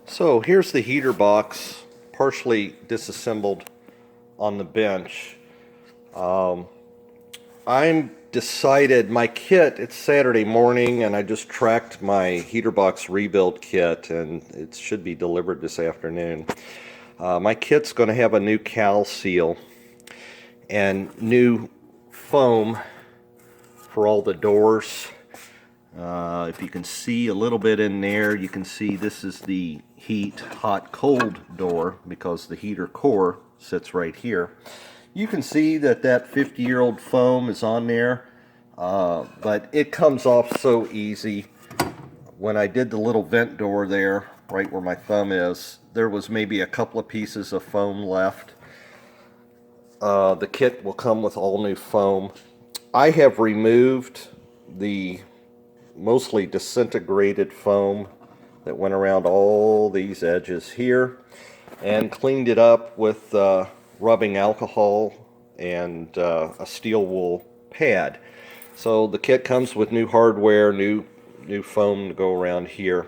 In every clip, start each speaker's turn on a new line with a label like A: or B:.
A: So here's the heater box, partially disassembled on the bench. I'm decided my kit, it's Saturday morning and I just tracked my heater box rebuild kit and it should be delivered this afternoon. My kit's going to have a new cowl seal and new foam for all the doors. If you can see a little bit in there, you can see this is the heat, hot, cold door because the heater core sits right here. You can see that 50-year-old foam is on there, but it comes off so easy. When I did the little vent door there, right where my thumb is, there was maybe a couple of pieces of foam left. The kit will come with all new foam. I have removed the mostly disintegrated foam that went around all these edges here and cleaned it up with rubbing alcohol and a steel wool pad. So the kit comes with new hardware, new foam to go around here.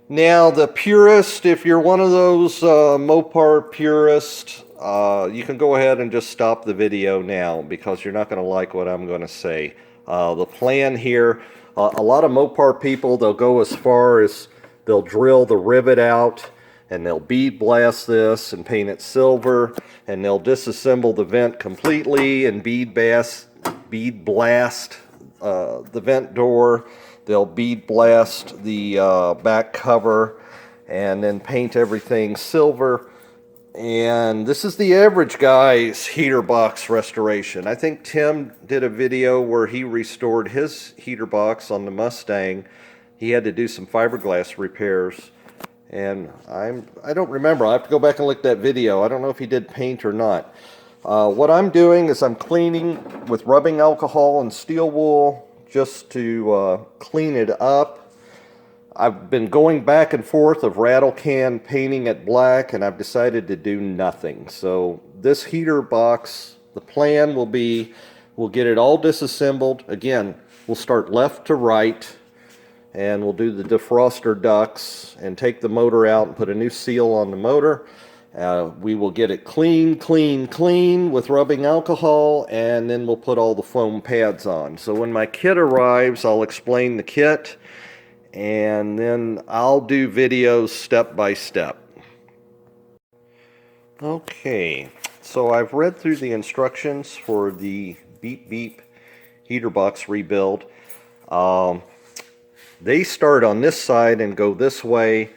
A: Now the purist, if you're one of those Mopar purists, you can go ahead and just stop the video now because you're not going to like what I'm going to say. The plan here, a lot of Mopar people, they'll go as far as they'll drill the rivet out and they'll bead blast this and paint it silver, and they'll disassemble the vent completely and bead blast the vent door. They'll bead blast the back cover and then paint everything silver. And this is the average guy's heater box restoration. I think Tim did a video where he restored his heater box on the Mustang. He had to do some fiberglass repairs. And I don't remember. I have to go back and look at that video. I don't know if he did paint or not. What I'm doing is I'm cleaning with rubbing alcohol and steel wool just to clean it up. I've been going back and forth of rattle can painting it black, and I've decided to do nothing. So this heater box, the plan will be, we'll get it all disassembled. Again, we'll start left to right, and we'll do the defroster ducts and take the motor out and put a new seal on the motor. We will get it clean with rubbing alcohol, and then we'll put all the foam pads on. So when my kit arrives, I'll explain the kit, and then I'll do videos step by step. Okay, so I've read through the instructions for the Beep Beep heater box rebuild. They start on this side and go this way,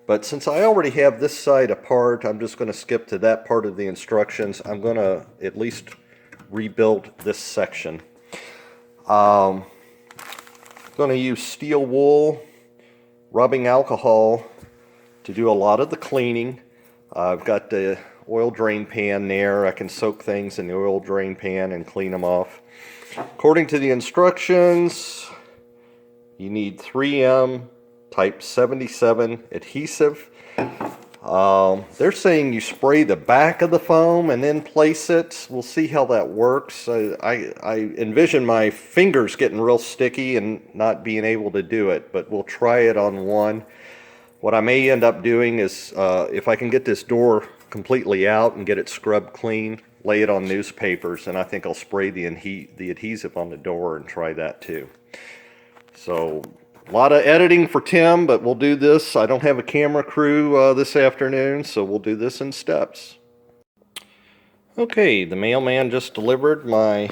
A: but since I already have this side apart, I'm just going to skip to that part of the instructions. I'm going to at least rebuild this section. Going to use steel wool, rubbing alcohol to do a lot of the cleaning. I've got the oil drain pan there. I can soak things in the oil drain pan and clean them off. According to the instructions, you need 3M type 77 adhesive. They're saying you spray the back of the foam and then place it. We'll see how that works. I envision my fingers getting real sticky and not being able to do it, but we'll try it on one. What I may end up doing is, if I can get this door completely out and get it scrubbed clean, lay it on newspapers, and I think I'll spray the adhesive on the door and try that too. So a lot of editing for Tim, but we'll do this. I don't have a camera crew this afternoon, so we'll do this in steps. Okay, the mailman just delivered my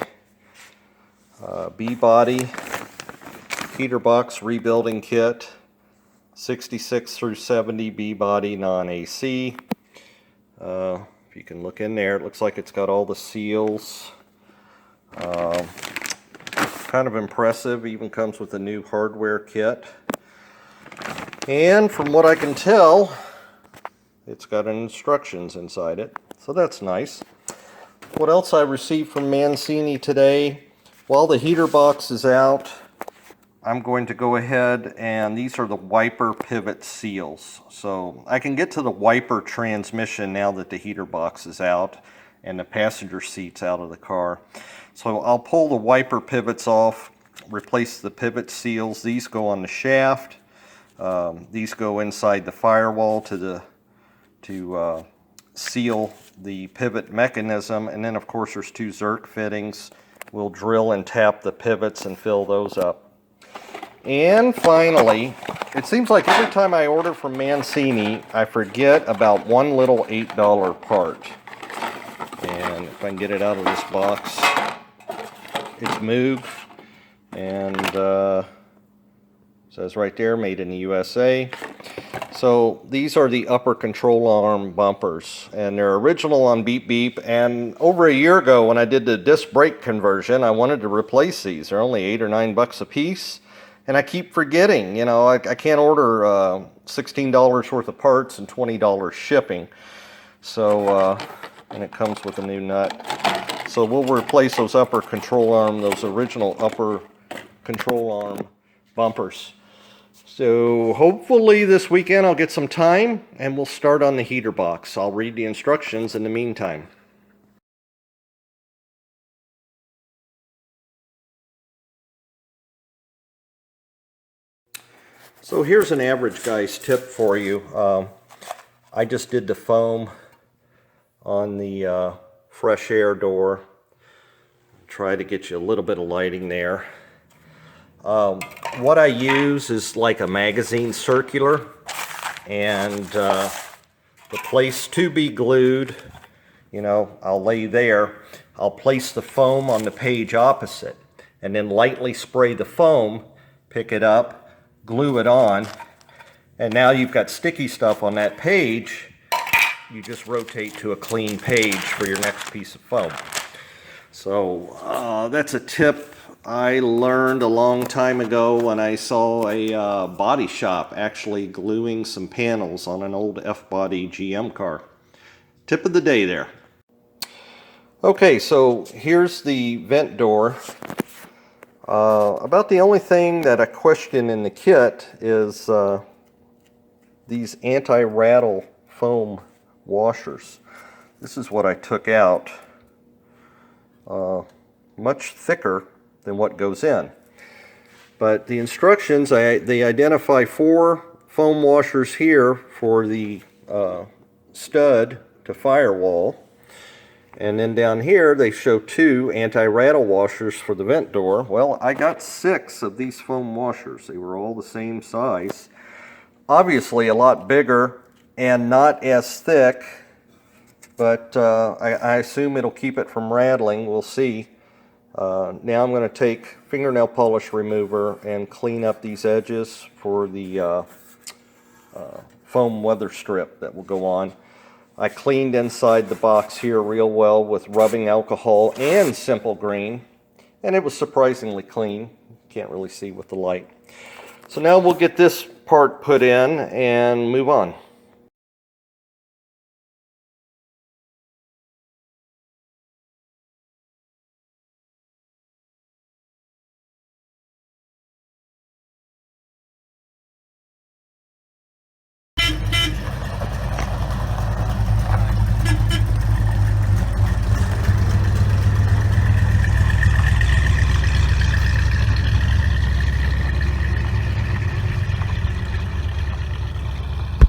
A: B-body heater box rebuilding kit, 66 through 70 B-body non-AC. If you can look in there, it looks like it's got all the seals. Kind of impressive, even comes with a new hardware kit. And from what I can tell, it's got instructions inside it, so that's nice. What else I received from Mancini today? While the heater box is out, I'm going to go ahead, and these are the wiper pivot seals. So I can get to the wiper transmission now that the heater box is out and the passenger seat's out of the car. So I'll pull the wiper pivots off, replace the pivot seals. These go on the shaft. These go inside the firewall to seal the pivot mechanism, and then of course there's two Zerk fittings. We'll drill and tap the pivots and fill those up. And finally, it seems like every time I order from Mancini, I forget about one little $8 part. And if I can get it out of this box, it's Moog, and says right there, made in the USA. So these are the upper control arm bumpers, and they're original on Beep Beep. And over a year ago, when I did the disc brake conversion, I wanted to replace these. They're only $8 or $9 a piece, and I keep forgetting. You know, I can't order $16 worth of parts and $20 shipping. So, and it comes with a new nut. So we'll replace those upper control arm, those original upper control arm bumpers. So hopefully this weekend I'll get some time and we'll start on the heater box. I'll read the instructions in the meantime. So here's an average guy's tip for you. I just did the foam on the fresh air door. Try to get you a little bit of lighting there. What I use is like a magazine circular, and the place to be glued, you know, I'll lay there. I'll place the foam on the page opposite and then lightly spray the foam, pick it up, glue it on, and now you've got sticky stuff on that page. You just rotate to a clean page for your next piece of foam. So that's a tip I learned a long time ago when I saw a body shop actually gluing some panels on an old F-body GM car. Tip of the day there. Okay, so here's the vent door. About the only thing that I question in the kit is these anti-rattle foam washers. This is what I took out. Much thicker than what goes in. But the instructions, they identify 4 foam washers here for the stud to firewall. And then down here they show 2 anti-rattle washers for the vent door. Well, I got 6 of these foam washers. They were all the same size. Obviously a lot bigger and not as thick, but I assume it'll keep it from rattling. We'll see. Now I'm going to take fingernail polish remover and clean up these edges for the foam weather strip that will go on. I cleaned inside the box here real well with rubbing alcohol and simple green, and it was surprisingly clean. Can't really see with the light. So now we'll get this part put in and move on.